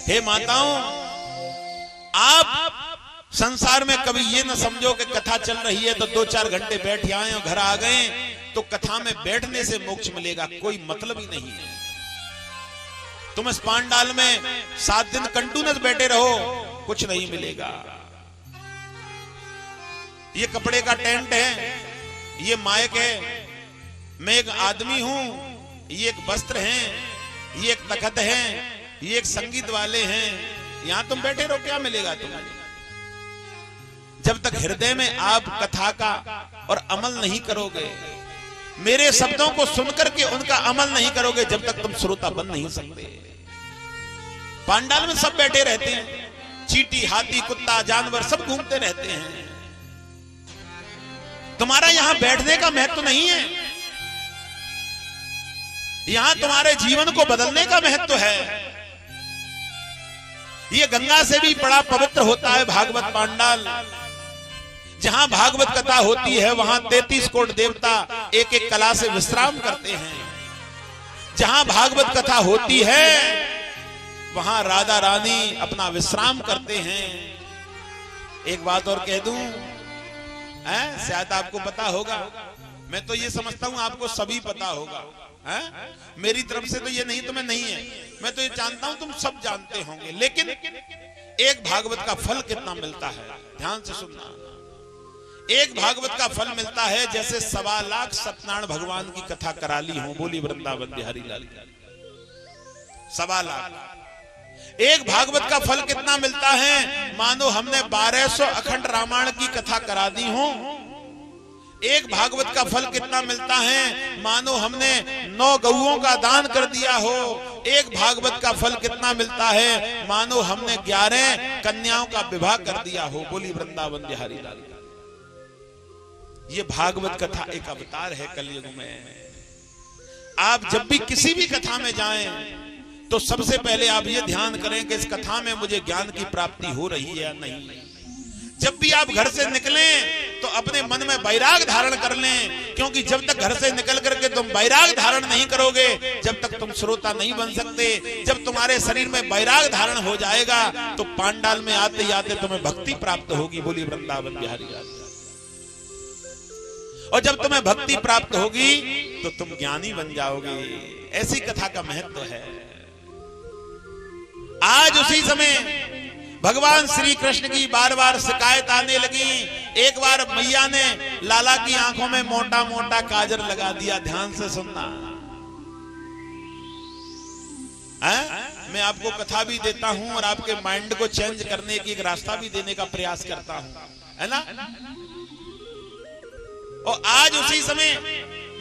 हे माताओं, आप संसार में कभी ये न समझो कि कथा चल रही है तो 2-4 घंटे बैठ आए और घर आ गए तो कथा में बैठने से मोक्ष मिलेगा, कोई मतलब ही नहीं है। तुम इस पांडाल में 7 दिन कंटिन्यूअस बैठे रहो, कुछ नहीं मिलेगा। ये कपड़े का टेंट है, ये माइक है, मैं एक आदमी हूं, ये एक वस्त्र है, ये एक तखत है, ये एक संगीत वाले हैं। यहां तुम बैठे रहो, क्या मिलेगा तुम्हें? जब तक हृदय में आप कथा का और अमल नहीं करोगे, मेरे शब्दों को सुनकर के उनका अमल नहीं करोगे, जब तक तुम श्रोता बन नहीं सकते। पांडाल में सब बैठे रहते हैं, चींटी, हाथी, कुत्ता, जानवर सब घूमते रहते हैं। तुम्हारा यहां बैठने का महत्व नहीं है, यहां तुम्हारे जीवन को बदलने का महत्व है। ये गंगा से भी बड़ा पवित्र होता है भागवत पांडाल। जहां भागवत कथा होती है वहां 33 कोट देवता एक एक कला से विश्राम करते हैं। जहां भागवत कथा होती है वहां राधा रानी अपना विश्राम करते हैं। एक बात और कह दूं, शायद आपको पता होगा, मैं तो ये समझता हूं आपको सभी पता होगा, मेरी तरफ से तो ये नहीं तुम्हें नहीं है, मैं तो ये जानता हूं तुम सब जानते होंगे। लेकिन एक भागवत का फल कितना मिलता है, ध्यान से सुनना। एक भागवत का फल मिलता है जैसे 1.25 लाख सत्यनारायण भगवान की कथा करा ली हो, बोली वृंदावन बिहारी लाल। 1.25 लाख। एक भागवत का फल कितना मिलता है, मानो हमने 1200 अखंड रामायण की कथा करा दी हो। एक भागवत का फल कितना मिलता है, मानो हमने 9 गऊओं का दान कर दिया हो। एक भागवत का फल कितना मिलता है, मानो हमने 11 कन्याओं का विवाह कर दिया हो, बोली वृंदावन बिहारी लाल। ये भागवत कथा एक अवतार है कलयुग में। आप जब भी किसी भी कथा में जाएं तो सबसे पहले आप ये ध्यान करें कि इस कथा में मुझे ज्ञान की प्राप्ति हो रही है या नहीं। जब भी आप घर से निकलें तो अपने मन में वैराग धारण कर लें, क्योंकि जब तक घर से निकल करके तुम वैराग धारण नहीं करोगे, जब तक तुम श्रोता नहीं बन सकते। जब तुम्हारे शरीर में वैराग धारण हो जाएगा तो पांडाल में आते आते तुम्हें भक्ति प्राप्त होगी, बोली वृंदावन बिहारी लाल। और जब तुम्हें भक्ति प्राप्त होगी तो तुम ज्ञानी बन जाओगे। ऐसी कथा का महत्व है। आज उसी समय भगवान श्री कृष्ण की बार बार शिकायत आने लगी। एक बार मैया ने लाला की आंखों में मोटा मोटा काजल लगा दिया। ध्यान से सुनना, मैं आपको कथा भी देता हूं और आपके माइंड को चेंज करने की एक रास्ता भी देने का प्रयास करता हूं, है ना। और आज उसी समय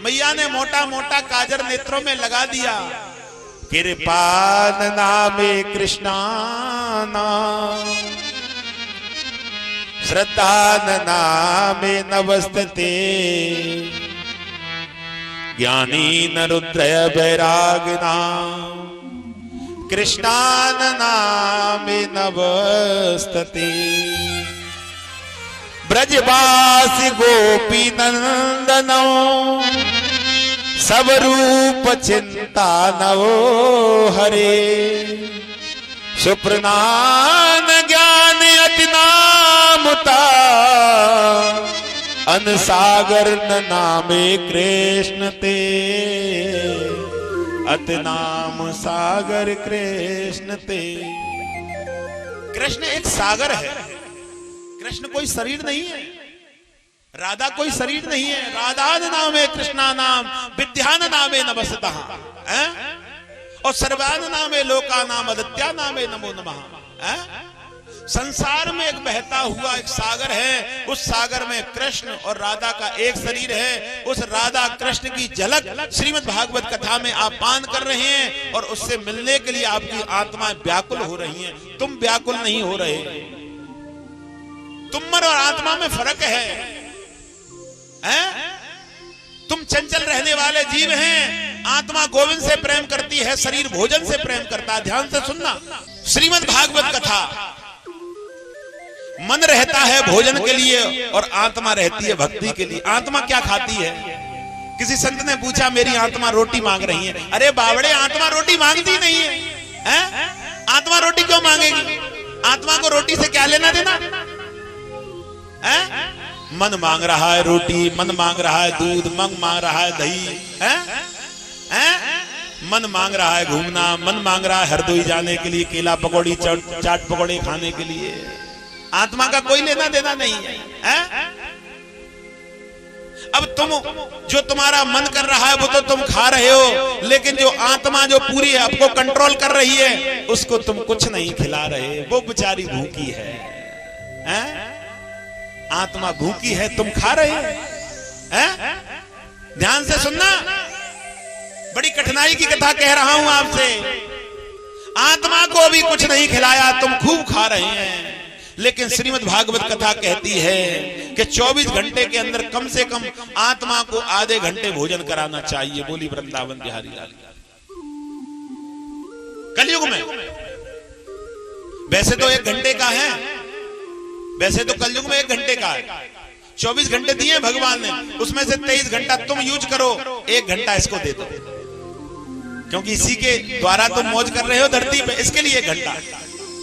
मैया ने मोटा मोटा काजल नेत्रों में लगा दिया। कृपान नामे कृष्णाना श्रद्धान नामे नवस्तते ज्ञानी न रुद्रय वैरागिना कृष्णान नामे नवस्तते ब्रजवासी गोपी नंदनो सब रूप चिंता नवो हरे सुप्रनान ज्ञान अति नामुता अनसागर नामे कृष्ण ते अति नाम सागर कृष्ण ते। कृष्ण एक सागर है, कृष्ण कोई शरीर नहीं है, राधा कोई शरीर नहीं है। राधा नामे कृष्णा नाम विद्यान नामे नमस्तः और सर्वान नामे लोका नाम आदित्या नामे नमो नमः। संसार में एक बहता हुआ एक सागर है, उस सागर में कृष्ण और राधा का एक शरीर है। उस राधा कृष्ण की झलक श्रीमद् भागवत कथा में आप पान कर रहे हैं और उससे मिलने के लिए आपकी आत्माएं व्याकुल हो रही हैं। तुम व्याकुल नहीं हो रहे, तुम और आत्मा में फर्क है। तुम चंचल रहने वाले जीव हैं। आत्मा गोविंद से प्रेम करती है, शरीर भोजन से प्रेम करता है। ध्यान से सुनना, श्रीमद् भागवत कथा मन रहता है भोजन के लिए और आत्मा रहती है भक्ति के लिए। आत्मा क्या खाती है? किसी संत ने पूछा मेरी आत्मा रोटी मांग रही है। अरे बावड़े, आत्मा रोटी मांगती नहीं है, आत्मा रोटी क्यों मांगेगी? आत्मा को रोटी से क्या लेना देना है? मन मांग रहा है रोटी, मन मांग रहा है दूध, मन मांग रहा है दही, मन मांग रहा है घूमना, मन मांग रहा है हरदोई जाने के लिए, केला पकौड़ी चाट पकौड़े खाने के लिए। आत्मा का कोई लेना देना नहीं है? अब तुम जो तुम्हारा मन कर रहा है वो तो तुम खा रहे हो, लेकिन जो आत्मा जो पूरी आपको कंट्रोल कर रही है उसको तुम कुछ नहीं खिला रहे, वो बेचारी भूखी है? आत्मा भूखी है, तुम खा रहे हैं? ध्यान से सुनना, बड़ी कठिनाई की कथा कह रहा हूं आपसे। आत्मा को भी कुछ नहीं खिलाया, तुम खूब खा रहे हैं। लेकिन श्रीमद् भागवत कथा कहती है कि 24 घंटे के अंदर कम से कम आत्मा को आधे घंटे भोजन कराना चाहिए। बोली वृंदावन बिहारी लाल। कलयुग में वैसे तो 1 घंटे का है, वैसे तो कलयुग में 1 घंटे का है। 24 घंटे दिए भगवान ने, उसमें से 23 घंटा तुम यूज करो, 1 घंटा इसको दे दो, क्योंकि इसी के द्वारा तुम मौज कर रहे हो धरती पे, इसके लिए 1 घंटा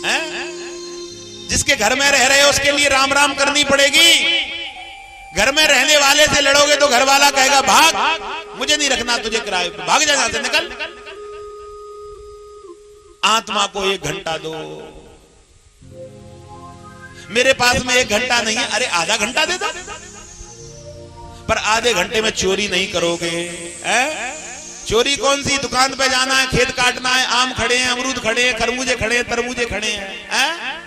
है। जिसके घर में रह रहे हो उसके लिए राम राम करनी पड़ेगी। घर में रहने वाले से लड़ोगे तो घर वाला कहेगा भाग, मुझे नहीं रखना तुझे किराए पे, भाग जा यहां से, निकल। आत्मा को 1 घंटा दो। मेरे पास में 1 घंटा नहीं है, अरे आधा घंटा दे दो, पर आधे घंटे में चोरी नहीं करोगे। चोरी कौन सी? दुकान पे जाना है, खेत काटना है, आम खड़े हैं, अमरूद खड़े हैं, खरबूजे खड़े हैं, तरबूजे खड़े हैं,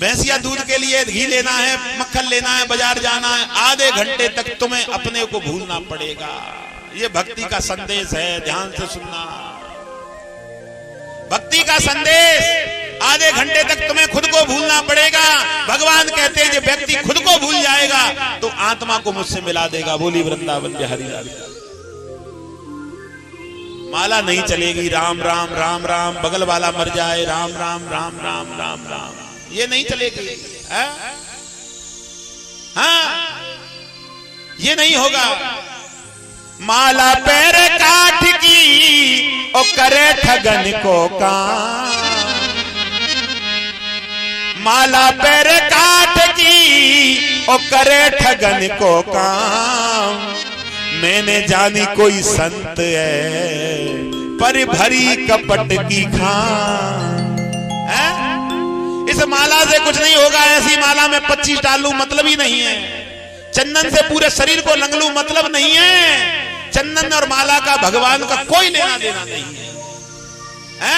भैंसिया दूध के लिए घी लेना है, मक्खन लेना है, बाजार जाना है, आधे घंटे तक तुम्हें अपने को भूलना पड़ेगा। ये भक्ति का संदेश है, ध्यान से सुनना। भक्ति का संदेश, आधे घंटे तक तुम्हें खुद को भूलना पड़ेगा। भगवान कहते हैं जब व्यक्ति खुद को भूल जाएगा तो आत्मा को मुझसे मिला देगा। बोली वृंदावन बिहारी लाल। माला नहीं चलेगी, राम राम राम राम, बगल वाला मर जाए, राम राम राम राम राम राम, ये नहीं चलेगी। हाँ, ये नहीं होगा। माला पैर काठ की ओ करे ठगन को काम, माला पैर काठ की ओ करे ठगन को काम। मैंने जानी कोई संत है पर भरी कपट की खान। इस माला से कुछ नहीं होगा, ऐसी माला में 25 डालू मतलब ही नहीं है। चंदन से पूरे शरीर को लंगलू मतलब नहीं है। चंदन और माला का भगवान का कोई लेना देना नहीं है।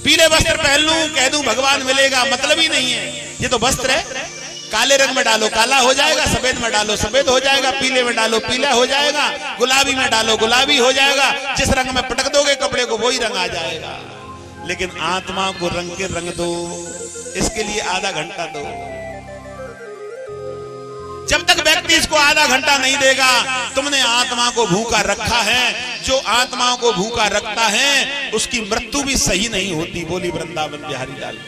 पीले वस्त्र पहन लूं कह दूं भगवान मिलेगा, मतलब ही नहीं है। ये तो वस्त्र है, काले रंग में डालो काला हो जाएगा, सफेद में डालो सफेद हो जाएगा, पीले में डालो पीला हो जाएगा, गुलाबी में डालो गुलाबी हो जाएगा। जिस रंग में पटक दोगे कपड़े को वही रंग आ जाएगा। लेकिन आत्मा को रंग के रंग दो, इसके लिए आधा घंटा दो। जब तक व्यक्ति इसको आधा घंटा नहीं देगा, तुमने आत्मा को भूखा रखा है। जो आत्मा को भूखा रखता है उसकी मृत्यु भी सही नहीं होती। बोली वृंदावन बिहारी लाल।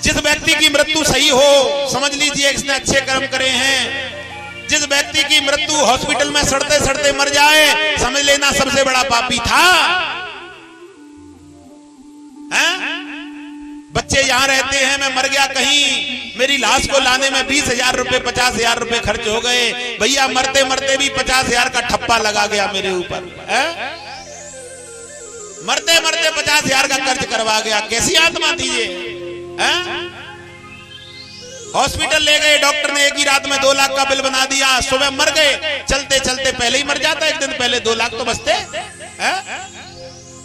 जिस व्यक्ति की मृत्यु सही हो, समझ लीजिए इसने अच्छे कर्म करे हैं। जिस व्यक्ति की मृत्यु हॉस्पिटल में सड़ते सड़ते मर जाए, समझ लेना सबसे बड़ा पापी था। बच्चे यहां रहते हैं, मैं मर गया कहीं, मेरी लाश को लाने में 20,000 रुपए 50,000 रुपए खर्च हो गए। भैया मरते मरते भी 50,000 का ठप्पा लगा गया मेरे ऊपर। मरते मरते 50,000 का कर्ज करवा गया। कैसी आत्मा थी ये? हॉस्पिटल ले गए, डॉक्टर ने एक ही रात में 2 लाख का बिल बना दिया। सुबह मर गए, चलते चलते पहले ही मर जाता, एक दिन पहले 2 लाख तो बचते।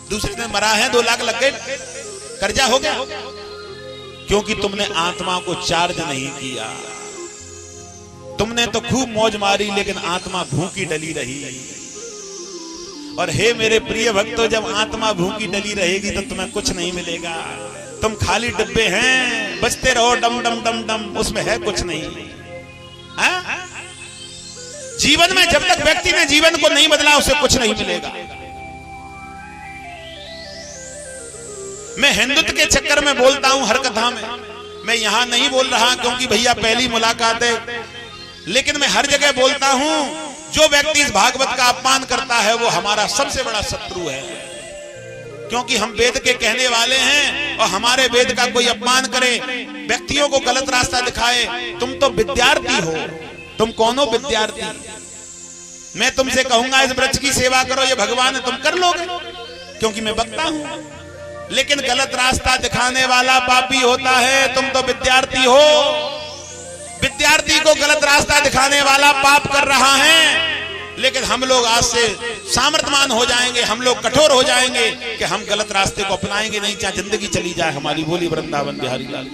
दूसरे दिन मरा है, 2 लाख लग गए, कर्जा हो गया। क्योंकि तुमने आत्मा को चार्ज नहीं किया। तुमने तो खूब मौज मारी, लेकिन आत्मा भूखी डली रही। और हे मेरे प्रिय भक्तों, जब आत्मा भूखी डली रहेगी तो तुम्हें कुछ नहीं मिलेगा। तुम खाली डिब्बे हैं, बचते रहो डम डम डम डम, उसमें है कुछ नहीं। जीवन में जब तक व्यक्ति ने जीवन को नहीं बदला उसे कुछ नहीं मिलेगा। मैं हिंदुत्व के चक्कर में बोलता हूं हर कथा में। मैं यहां नहीं बोल रहा क्योंकि भैया पहली मुलाकात है, लेकिन मैं हर जगह बोलता हूं जो व्यक्ति इस भागवत का अपमान करता है वो हमारा सबसे बड़ा शत्रु है, क्योंकि हम वेद के कहने वाले हैं और हमारे वेद का कोई अपमान करे, व्यक्तियों को गलत रास्ता दिखाए। तुम तो विद्यार्थी हो, तुम कौन हो विद्यार्थी? मैं तुमसे कहूंगा इस वृक्ष की सेवा करो, ये भगवान है, तुम कर लोगे क्योंकि मैं वक्ता हूं। लेकिन गलत रास्ता दिखाने वाला पापी होता है, तुम तो विद्यार्थी हो। विद्यार्थी को गलत रास्ता दिखाने वाला पाप कर रहा है। लेकिन हम लोग आज से सामर्थ्यवान हो जाएंगे, हम लोग कठोर हो जाएंगे कि हम गलत रास्ते को अपनाएंगे नहीं, चाहे जिंदगी चली जाए हमारी। बोली वृंदावन बिहारी लाल।